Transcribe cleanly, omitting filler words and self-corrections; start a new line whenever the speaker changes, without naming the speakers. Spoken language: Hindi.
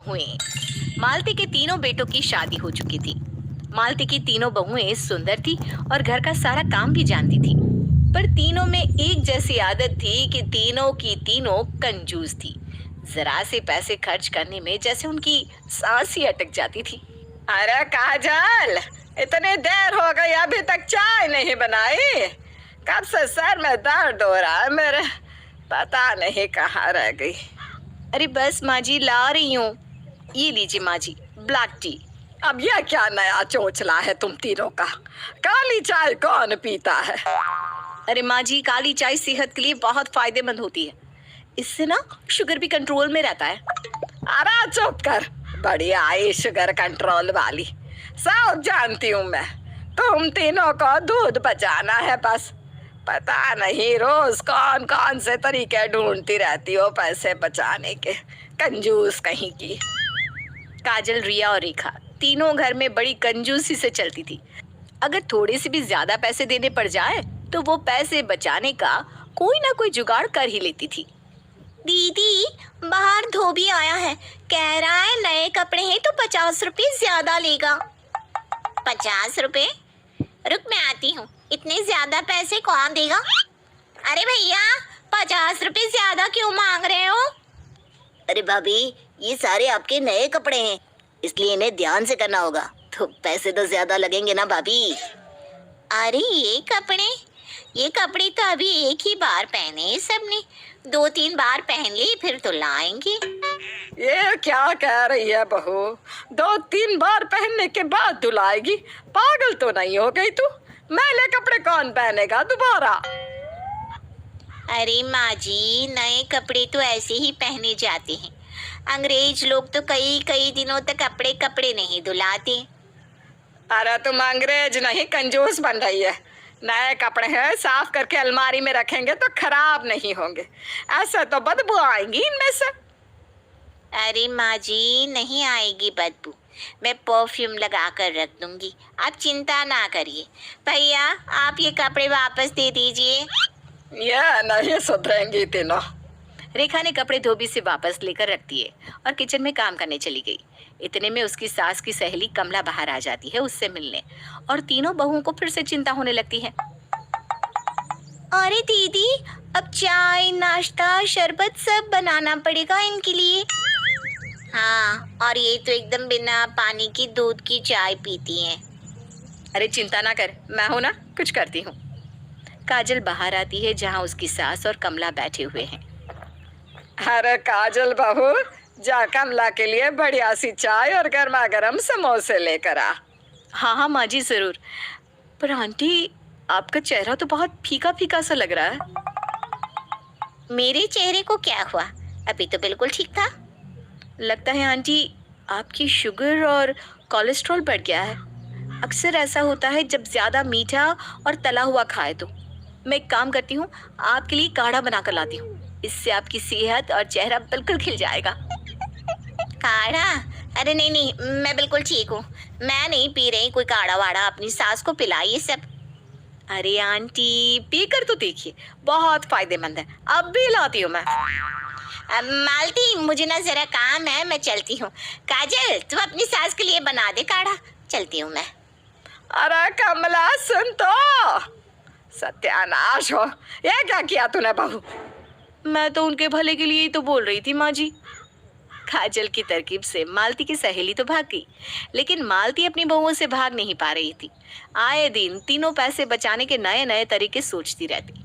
हुए। मालती के तीनों बेटों की शादी हो चुकी थी। मालती की तीनों बहुएं सुंदर थी और घर का सारा काम भी जानती थी, पर तीनों में एक जैसी आदत थी कि तीनों की तीनों कंजूस थी। जरा से पैसे खर्च करने में जैसे उनकी सांस ही अटक जाती थी। अरे काजल, इतनी देर हो गई अभी तक चाय नहीं बनाई? कब से सर में दर्द हो रहा है मेरे, पता नहीं कहाँ रह गई। अरे बस माँ जी, ला रही हूँ। ये लीजिए माँ जी, ब्लैक टी। अब यह क्या नया चोचला है तुम तीनों का? काली चाय कौन पीता है? अरे माँ जी, काली चाय सेहत के लिए बहुत फायदेमंद होती है। इससे ना शुगर भी कंट्रोल में रहता है। अरे चुप कर, बढ़िया आई शुगर कंट्रोल वाली। सब जानती हूँ मैं, तुम तीनों को दूध बचाना है बस। पता नहीं रोज कौन कौन से तरीके ढूंढती रहती हो पैसे बचाने के, कंजूस कहीं की। काजल, रिया और रेखा तीनों घर में बड़ी कंजूसी से चलती थी। अगर थोड़े से भी ज्यादा पैसे देने पड़ जाए तो वो पैसे बचाने का कोई ना कोई जुगाड़ कर ही लेती थी। दीदी, बाहर धोबी आया है, कह रहा है नए कपड़े हैं तो 50 रुपए ज्यादा लेगा। 50 रुपए? रुक, मैं आती हूँ। इतने ज्यादा पैसे कौन देगा? अरे भैया, 50 रुपए ज्यादा क्यों मांग रहे हो?
अरे भाभी, ये सारे आपके नए कपड़े हैं, इसलिए इन्हें ध्यान से करना होगा, तो पैसे तो ज्यादा लगेंगे ना भाभी।
अरे ये कपड़े तो अभी एक ही बार पहने हैं सबने, 2-3 बार पहन ली फिर तो लाएंगे। ये क्या कह रही है बहू? 2-3 बार पहनने के बाद धुलाएगी? पागल तो नहीं हो गई तू? मैले कपड़े कौन पहनेगा दोबारा? अरे माँ जी, नए कपड़े तो ऐसे ही पहने जाते हैं। अंग्रेज लोग तो कई कई दिनों तक कपड़े नहीं धुलाते। अरे तुम अंग्रेज नहीं, कंजूस बन रही है। नए कपड़े हैं, साफ करके अलमारी में रखेंगे तो खराब नहीं होंगे, ऐसा तो बदबू आएगी इनमें से। अरे माँ जी, नहीं आएगी बदबू, मैं परफ्यूम लगा कर रख दूंगी, आप चिंता ना करिए। भैया, आप ये कपड़े वापस दे दीजिए। यह नहीं सुधरेंगी तीनों। रेखा ने कपड़े धोबी से वापस लेकर रख दिए और किचन में काम करने चली गई। इतने में उसकी सास की सहेली कमला बाहर आ जाती है उससे मिलने, और तीनों बहुओं को फिर से चिंता होने लगती है। अरे दीदी, अब चाय, नाश्ता, शरबत सब बनाना पड़ेगा इनके लिए। हाँ, और ये तो एकदम बिना पानी की दूध की चाय पीती हैं। अरे चिंता ना कर, मैं हूं ना, कुछ करती हूँ। काजल बाहर आती है जहाँ उसकी सास और कमला बैठे हुए हैं। अरे काजल बहू, जा कमला के लिए बढ़िया सी चाय और गर्मा गर्म समोसे लेकर आ। हाँ हाँ माँ जी, जरूर। पर आंटी, आपका चेहरा तो बहुत फीका फीका सा लग रहा है। मेरे चेहरे को क्या हुआ? अभी तो बिल्कुल ठीक था। लगता है आंटी, आपकी शुगर और कोलेस्ट्रॉल बढ़ गया है। अक्सर ऐसा होता है जब ज्यादा मीठा और तला हुआ खाए तो। मैं एक काम करती हूँ, आपके लिए काढ़ा बना कर लाती हूँ, इससे आपकी सेहत और चेहरा बिल्कुल खिल जाएगा। काढ़ा? अरे नहीं नहीं, मैं बिल्कुल ठीक हूँ, मैं नहीं पी रही कोई काढ़ा वाढ़ा, अपनी सास को पिलाइए सब। अरे आंटी, पीकर तो देखिए, बहुत फायदेमंद है, अब भी लाती हूँ मैं। मालती, मुझे ना जरा काम है, मैं चलती हूँ। काजल, तुम अपनी सास के लिए बना दे काढ़ा, चलती हूँ मैं। अरे कमला, सुन तो, सत्यानाश हो, ये क्या किया तूने बहू? मैं तो उनके भले के लिए ही तो बोल रही थी माँ जी। काजल की तरकीब से मालती की सहेली तो भाग गई, लेकिन मालती अपनी बहुओं से भाग नहीं पा रही थी। आए दिन तीनों पैसे बचाने के नए नए तरीके सोचती रहती।